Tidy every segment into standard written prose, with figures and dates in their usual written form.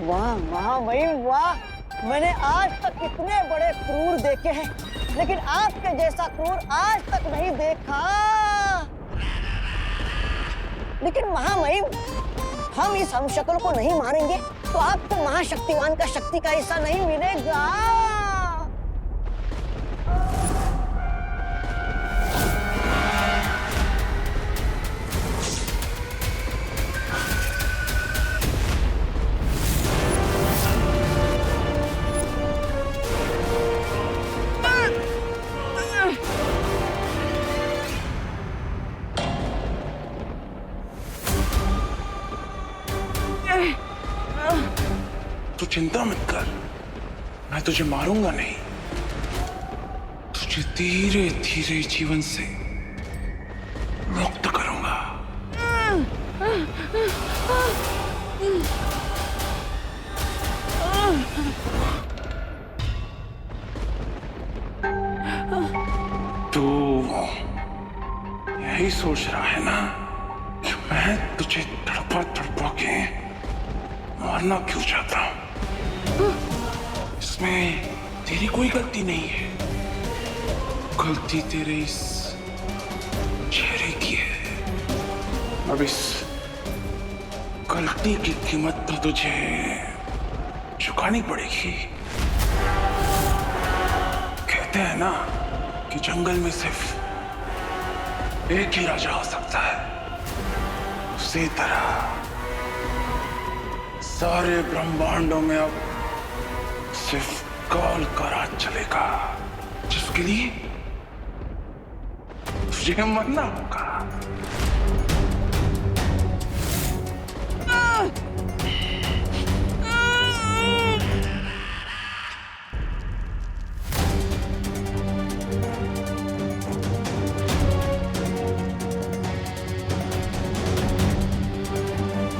वाह महामहिम वाह, मैंने आज तक कितने बड़े क्रूर देखे हैं, लेकिन आपके जैसा क्रूर आज तक नहीं देखा। लेकिन महामहिम, हम इस हमशक्ल को नहीं मारेंगे तो आपको महाशक्तिमान का शक्ति का हिस्सा नहीं मिलेगा। तू चिंता मत कर, मैं तुझे मारूंगा नहीं, तुझे धीरे धीरे जीवन से मुक्त करूंगा। तू यही सोच रहा है ना कि मैं तुझे तड़पा तड़पा के मारना क्यों चाहता हूं? इसमें तेरी कोई गलती नहीं है, गलती तेरे इस चेहरे की है। अब इस गलती की कीमत तो तुझे चुकानी पड़ेगी। कहते हैं ना कि जंगल में सिर्फ एक ही राजा हो सकता है, उसी तरह सारे ब्रह्मांडों में अब सिर्फ काल का राज चलेगा, जिसके लिए तुझे मरना होगा।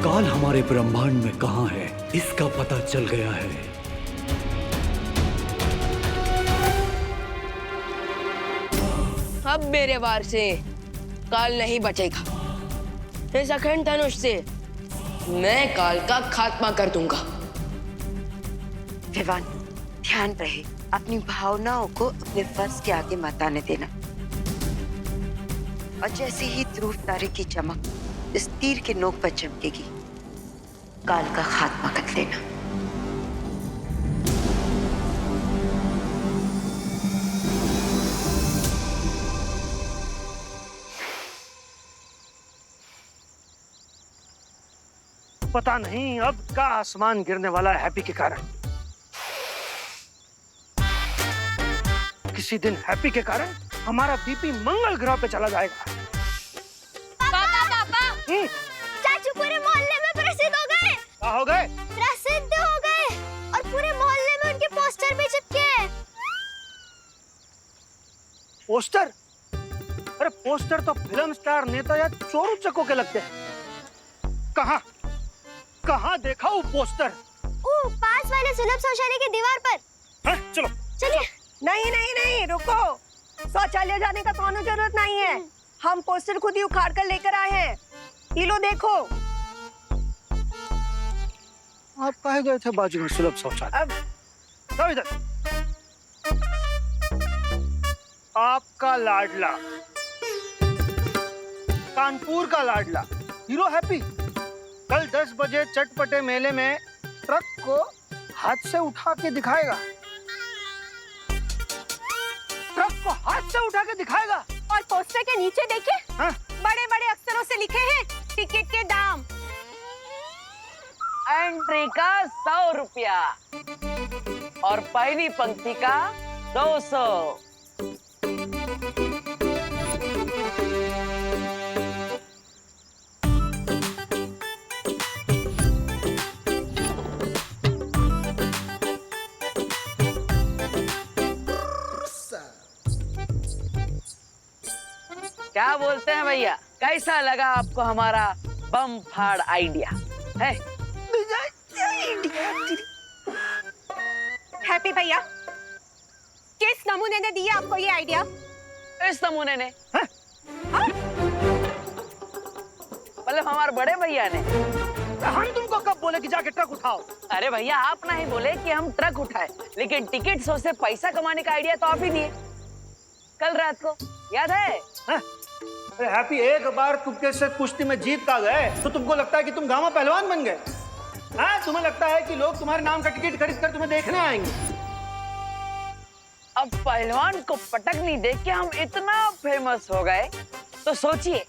काल हमारे ब्रह्मांड में कहां है, इसका पता चल गया है। अब मेरे वार से काल नहीं बचेगा। इस अखंड धनुष से मैं काल का खात्मा कर दूंगा। विवान, ध्यान रहे, अपनी भावनाओं को अपने फर्ज के आगे मत आने देना। और जैसे ही ध्रुव तारे की चमक इस तीर के नोक पर चमकेगी, काल का खात्मा कर लेना। पता नहीं अब का आसमान गिरने वाला है हैप्पी के कारण। किसी दिन हैप्पी के कारण हमारा बीपी मंगल ग्रह पे चला जाएगा। पापा चाचू पूरे मोहल्ले में प्रसिद्ध हो गए। क्या हो गए? प्रसिद्ध हो गए और पूरे मोहल्ले में उनके पोस्टर भी चिपके हैं। पोस्टर? अरे पोस्टर तो फिल्म स्टार, नेता या चोर उचकों के लगते हैं। कहाँ देखा वो पोस्टर? पास वाले सुलभ शौचालय की दीवार पर। हाँ, चलो चलिए। नहीं, रुको। शौचालय जाने का कौनो जरूरत नहीं है, हम पोस्टर खुद ही उखाड़ कर लेकर आए हैं। ये लो देखो। आप कहे गए थे बाजू में सुलभ शौचालय? अब इधर आपका लाडला, कानपुर का लाडला हीरो हैप्पी कल 10 बजे चटपटे मेले में ट्रक को हाथ से उठा के दिखाएगा। ट्रक को हाथ से उठा के दिखाएगा। और पोस्टर के नीचे देखिए, हाँ? बड़े बड़े अक्षरों से लिखे हैं टिकट के दाम। एंट्री का 100 रुपया और पहली पंक्ति का 200। क्या बोलते हैं भैया, कैसा लगा आपको हमारा बम फाड़ आइडिया है? हैप्पी भैया, किस नमूने ने दिया आपको ये आइडिया? इस नमूने ने। हाँ? मतलब हमारे बड़े भैया ने। हम तुमको कब बोले कि जाके ट्रक उठाओ? अरे भैया आप ना ही बोले कि हम ट्रक उठाए, लेकिन टिकट शो से पैसा कमाने का आइडिया तो आप ही दिए कल रात को, याद है? अरे हैप्पी, एक बार तुमके से कुश्ती में जीत का गए तो तुमको लगता है कि तुम गामा पहलवान बन गए? हाँ, तुम्हें लगता है कि लोग तुम्हारे नाम का टिकट खरीद कर तुम्हें देखने आएंगे? अब पहलवान को पटकनी देख के हम इतना फेमस हो गए तो सोचिए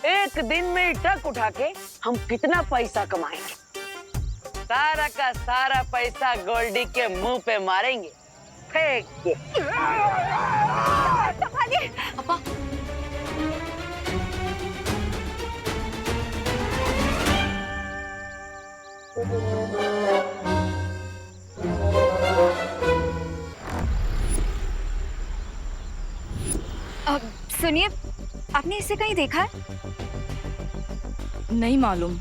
एक दिन में ट्रक उठा के हम कितना पैसा कमाएंगे। सारा का सारा पैसा गोल्डी के मुंह पे मारेंगे, फेंक के। पापा सुनिए, आपने इसे कहीं देखा है? नहीं मालूम।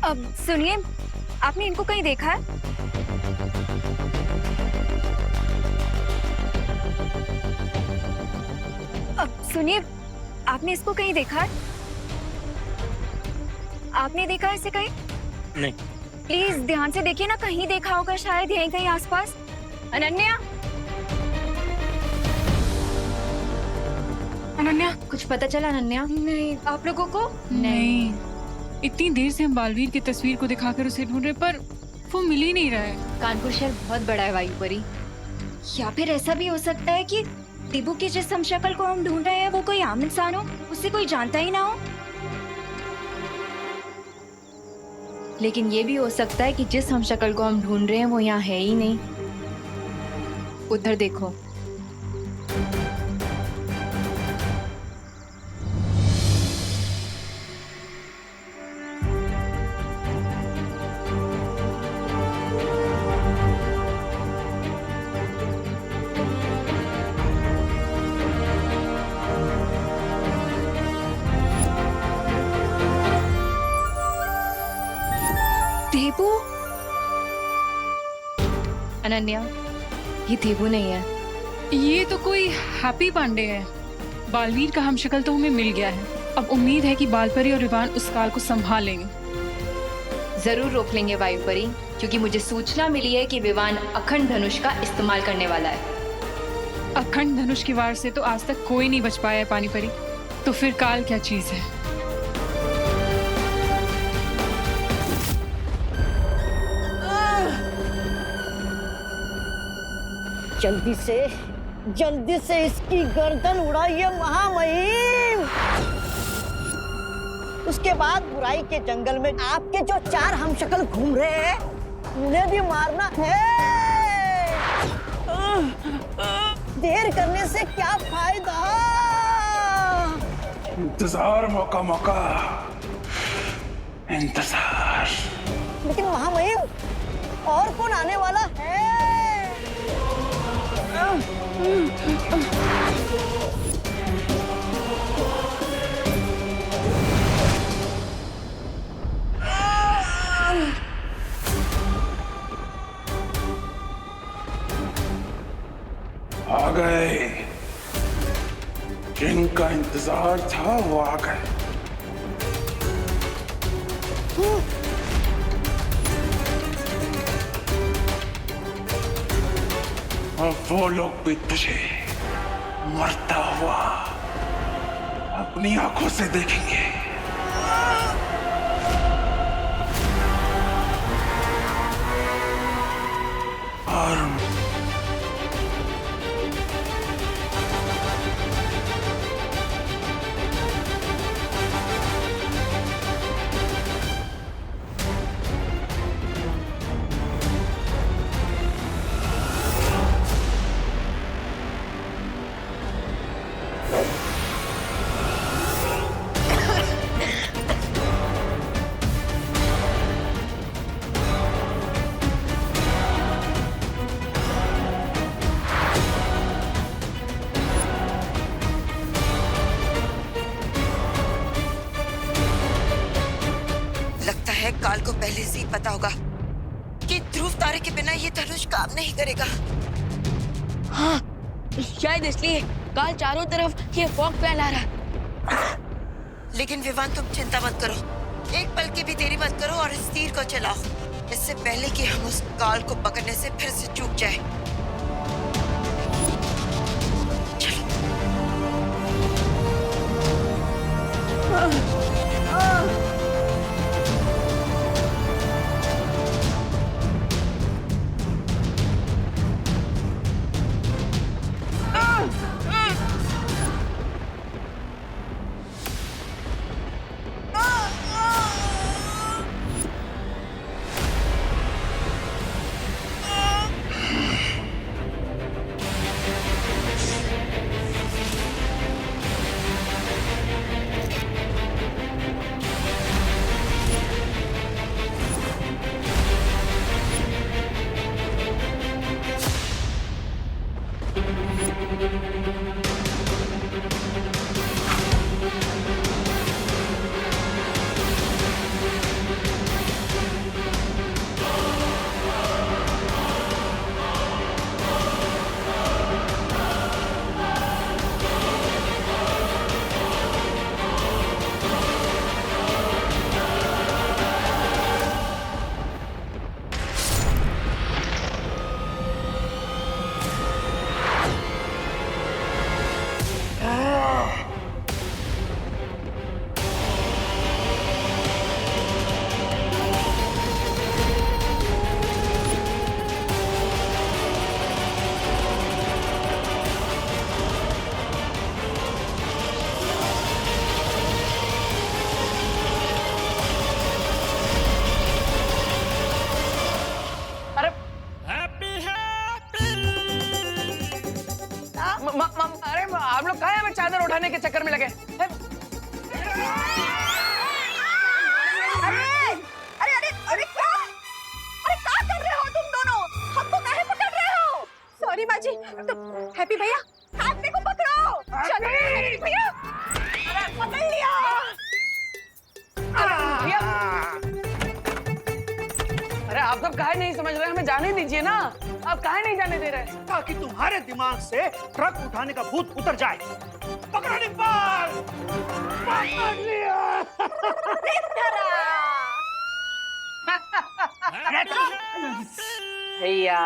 अब सुनिए, आपने इनको कहीं देखा है? अब सुनिए, आपने इसको कहीं देखा है? आपने देखा है इसे कहीं? नहीं। प्लीज ध्यान से देखिए ना, कहीं देखा होगा शायद यहीं कहीं आसपास। अनन्या, अनन्या, कुछ पता चला अनन्या? नहीं, आप लोगों को? नहीं। इतनी देर से हम बालवीर की तस्वीर को दिखाकर उसे ढूंढ रहे, पर वो मिल ही नहीं रहा है। कानपुर शहर बहुत बड़ा है वायुपरी, या फिर ऐसा भी हो सकता है कि टिबू की जिस हमशक्ल को हम ढूंढ रहे हैं वो कोई आम इंसान हो, उसे कोई जानता ही ना हो। लेकिन ये भी हो सकता है कि जिस हमशक्ल को हम ढूंढ रहे हैं वो यहाँ है ही नहीं। उधर देखो। देबू? अनन्या, ये देबू नहीं है। ये तो कोई हैप्पी पांडे है। बालवीर का हमशक्ल तो हमें मिल गया है। अब उम्मीद है कि बालपरी और रिवान उस काल को संभाल लेंगे। जरूर रोक लेंगे वायुपरी, क्योंकि मुझे सूचना मिली है कि विवान अखंड धनुष का इस्तेमाल करने वाला है। अखंड धनुष की वार से तो आज तक कोई नहीं बच पाया है पानी परी, तो फिर काल क्या चीज है? जल्दी से इसकी गर्दन उड़ाइए महामहिम। उसके बाद बुराई के जंगल में आपके जो 4 हमशक्ल घूम रहे हैं उन्हें भी मारना है। देर करने से क्या फायदा? इंतजार मौका मौका इंतजार। लेकिन महामहिम और कौन आने वाला है? आ गए, जिनका इंतजार था वो आ गए। और वो लोग भी तुझे मरता हुआ अपनी आंखों से देखेंगे। और काल को पहले से ही पता होगा कि ध्रुव तारे के बिना ये धनुष काम नहीं करेगा। हाँ, शायद इसलिए काल चारों तरफ ये फॉग फैला रहा। लेकिन विवान तुम चिंता मत करो, एक पल की भी देरी मत करो और इस तीर को चलाओ, इससे पहले कि हम उस काल को पकड़ने से फिर से चूक जाए। अरे आप लोग कहाँ हैं? हमें चादर उठाने के चक्कर में लगे। अरे अरे अरे अरे क्या? अरे क्या कर रहे हो तुम दोनों? हमको काहे पकड़ रहे हो? सॉरी बाजी, तो हैप्पी भैया, हैप्पी को पकड़ो। चलो हैप्पी भैया, अरे पकड़ लिया। अरे आप सब काहे नहीं समझ रहे? हमें जाने दीजिए ना, आप काहे नहीं जाने दे रहे? ताकि तुम्हारे दिमाग से ट्रक उठाने का भूत उतर जाए। पकड़ो निपाल, पकड़ लिया। भैया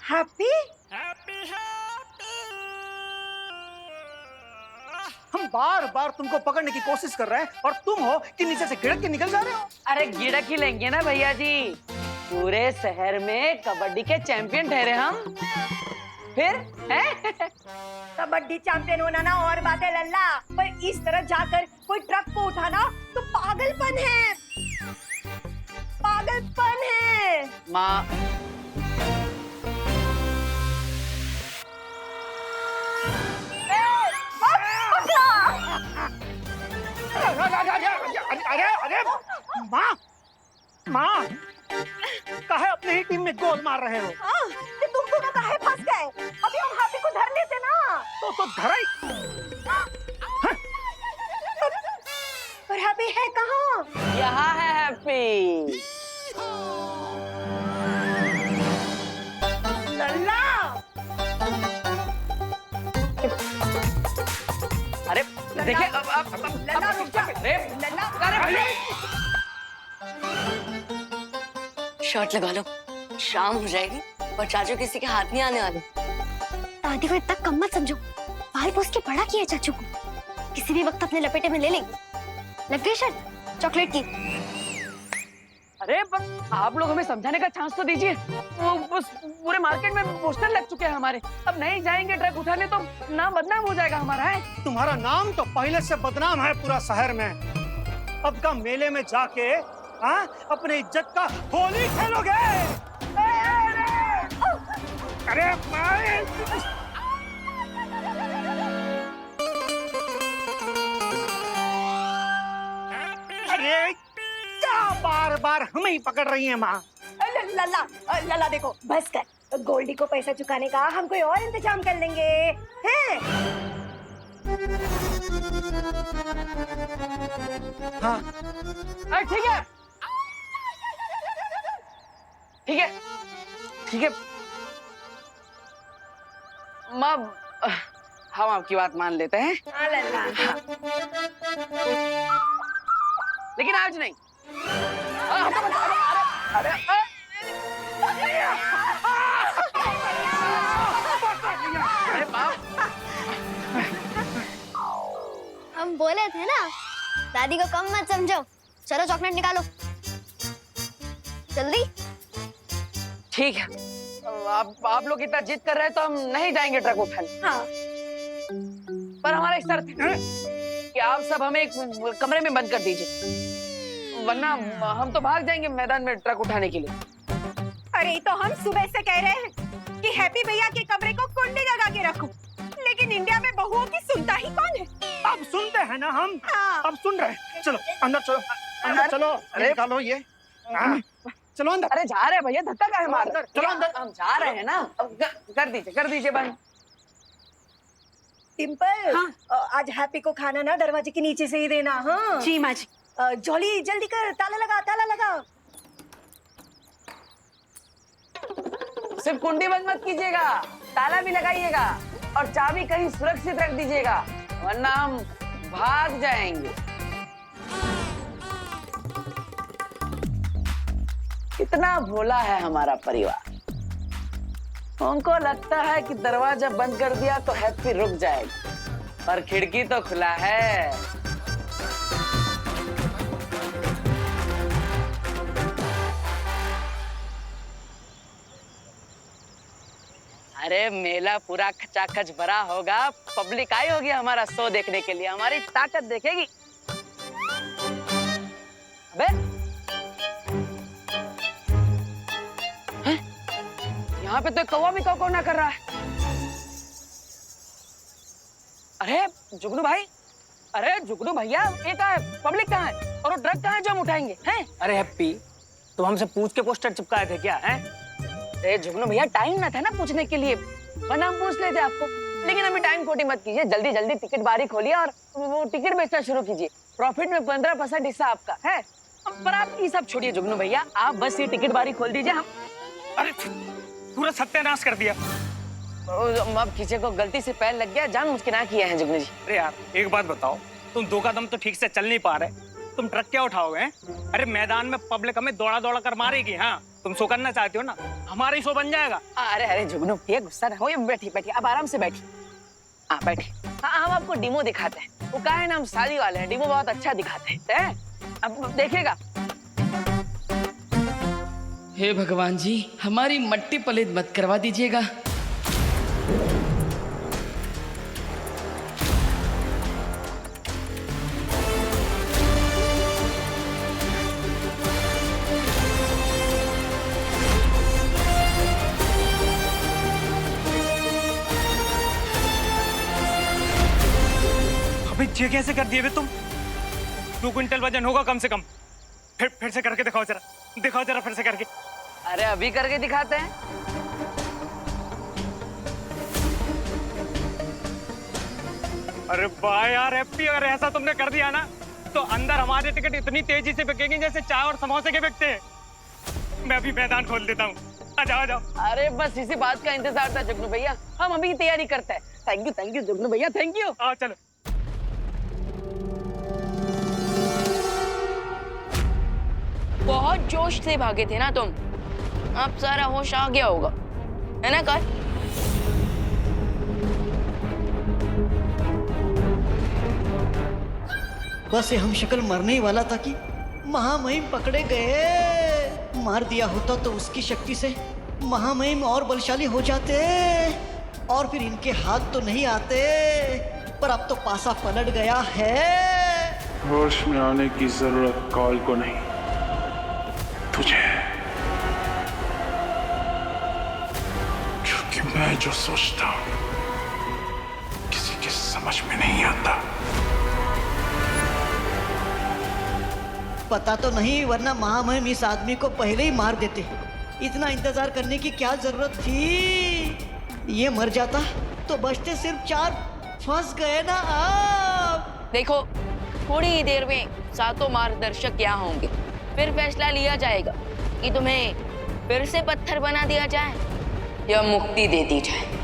हैप्पी? हम बार बार तुमको पकड़ने की कोशिश कर रहे हैं और तुम हो कि नीचे से गिरक के निकल जा रहे हो। अरे गिड़क ही लेंगे ना भैया जी, पूरे शहर में कबड्डी के चैंपियन ठहरे हम। फिर हैं? कबड्डी चैंपियन होना ना और बात है लल्ला, पर इस तरह जाकर कोई ट्रक को उठाना तो पागलपन है, पागलपन है। माँ अरे अरे माँ, माँ काहे अपने ही टीम में गोल मार रहे हो? तो तुम दोनों काहे फंस गए? अभी हम हैप्पी को धर लेते ना। तो धरा ही। पर हैप्पी है कहाँ? यहाँ है हैप्पी। लल्ला, अरे देखिए अब लल्ला रुक जा। लल्ला, अरे शर्ट लगा लो, शाम हो जाएगी और चाचू किसी के हाथ नहीं आने वाले। दादी को इतना कम मत समझो, बाल पोस के बड़ा किया चाचू को, किसी भी वक्त अपने लपेटे में ले लेंगे। लग गई शर्ट चॉकलेट की। अरे पर आप लोग हमें समझाने का चांस तो दीजिए। वो बस पूरे मार्केट में पोस्टर लग चुके हैं हमारे, अब नहीं जाएंगे ट्रक उठाने तो नाम बदनाम हो जाएगा हमारा। है तुम्हारा नाम तो पहले से बदनाम है पूरा शहर में। अब का मेले में जाके अपने इज्जत का होली खेलोगे? अरे अरे क्या बार बार हमें ही पकड़ रही है माँ? लल्ला, लल्ला देखो, बस कर। गोल्डी को पैसा चुकाने का हम कोई और इंतजाम कर लेंगे, हैं? हाँ ठीक है, ठीक है, ठीक है, माँ हम आपकी बात मान लेते हैं, लेकिन आज नहीं। हटो मत, अरे अरे बाप, हम बोले थे ना, दादी को कम मत समझो। चलो चॉकलेट निकालो जल्दी। ठीक है, आप लोग इतना जिद कर रहे हैं तो हम नहीं जाएंगे ट्रक उठाने। हाँ। पर हमारा एक शर्त है कि आप सब हमें एक कमरे में बंद कर दीजिए, वरना हम तो भाग जाएंगे मैदान में ट्रक उठाने के लिए। अरे तो हम सुबह से कह रहे हैं कि हैप्पी भैया के कमरे को कुंडी लगा के रखो, लेकिन इंडिया में बहुओं की सुनता ही कौन है? अब सुनते हैं ना हम। हाँ। अब सुन रहे हैं। चलो अंदर चलो, अंदर चलो। अरे निकालो ये। हाँ, चलो अंदर। अरे जा रहे हैं भैया, धक्का काहे मार रहे हैं? चलो अंदर। हम जा रहे हैं ना, अब कर दीजिए बंद। टिम्पल, आज हैप्पी को खाना ना दरवाजे के नीचे से ही देना। हाँ जी माँ जी। जॉली जल्दी कर, ताला लगा, ताला लगा। सिर्फ कुंडी बंद मत कीजिएगा, ताला भी लगाइएगा और चाबी कहीं सुरक्षित रख दीजिएगा, वरना हम भाग जाएंगे। कितना भोला है हमारा परिवार। उनको लगता है कि दरवाजा बंद कर दिया तो हैप्पी रुक जाएगा, पर खिड़की तो खुला है। अरे मेला पूरा खचाखच भरा होगा, पब्लिक आई होगी हमारा शो देखने के लिए, हमारी ताकत देखेगी। अबे यहाँ पे तो कौवा भी कौ ना कर रहा है। अरे जुगनू भाई, अरे जुगनू भैया, ये कहाँ है? पब्लिक कहाँ है? और वो ट्रक कहाँ है जो हम उठाएंगे? हैं? अरे हैप्पी, तुम हमसे पूछ के पोस्टर चिपकाए थे क्या? हैं? अरे जुगनू भैया, टाइम ना था ना पूछने के लिए, वरना हम पूछ लेते आपको। लेकिन अभी टाइम खोटी मत कीजिए, जल्दी जल्दी टिकट बारी खोलिए और वो टिकट बेचना शुरू कीजिए। प्रॉफिट में 15% हिस्सा आपका है। पर आप ये सब छोड़िए जुगनू भैया, आप बस ये टिकट बारी खोल दीजिए। हम अरे पूरा सत्यानाश कर दिया। अब किसी को गलती से पैर लग गया, जानबूझ के ना किया है जुगनू जी। अरे यार एक बात बताओ, तुम दो कदम तो ठीक से चल नहीं पा रहे, तुम ट्रक क्या उठाओगे? अरे मैदान में पब्लिक हमें दौड़ा दौड़ा कर मारेगी। हाँ, तुम शो करना चाहते हो ना, हमारा ही शो बन जाएगा। अरे अरे जुगनू भैया, गुस्सा ना हो, बैठी बैठी, अब आराम से बैठी। हाँ बैठी। हाँ, हम आपको डिमो दिखाते हैं। वो कहा है ना, हम शादी वाले हैं, डिमो बहुत अच्छा दिखाते हैं। अब देखिएगा। हे भगवान जी, हमारी मट्टी पलित मत करवा दीजिएगा। ये कैसे कर दिए तुम? 2 क्विंटल वजन होगा कम से कम। फिर से करके दिखाओ जरा फिर से करके। अरे अभी करके दिखाते हैं। अरे वाह यार हैप्पी, अगर ऐसा तुमने कर दिया ना तो अंदर हमारे टिकट इतनी तेजी से बिकेंगे जैसे चाय और समोसे के बिकते हैं। मैं अभी मैदान खोल देता हूँ, आ जाओ। अरे बस इसी बात का इंतजार था जुगनू भैया, हम अभी तैयारी करते हैं। थैंक यू जुगनू भैया, थैंक यू। आओ चलो। बहुत जोश से भागे थे ना तुम, अब सारा होश आ गया होगा, है ना काल? बस ये हम शक्ल मरने ही वाला था कि महामहिम पकड़े गए। मार दिया होता तो उसकी शक्ति से महामहिम और बलशाली हो जाते और फिर इनके हाथ तो नहीं आते, पर अब तो पासा पलट गया है। होश में आने की जरूरत काल को नहीं, तुझे। क्योंकि मैं जो सोचता हूं किसी के समझ में नहीं आता। पता तो नहीं, वरना महामहिम इस आदमी को पहले ही मार देते। इतना इंतजार करने की क्या जरूरत थी? ये मर जाता तो बचते सिर्फ 4, फंस गए ना आप। देखो, थोड़ी ही देर में सातों मार्गदर्शक यहाँ होंगे, फिर फैसला लिया जाएगा कि तुम्हें फिर से पत्थर बना दिया जाए या मुक्ति दे दी जाए।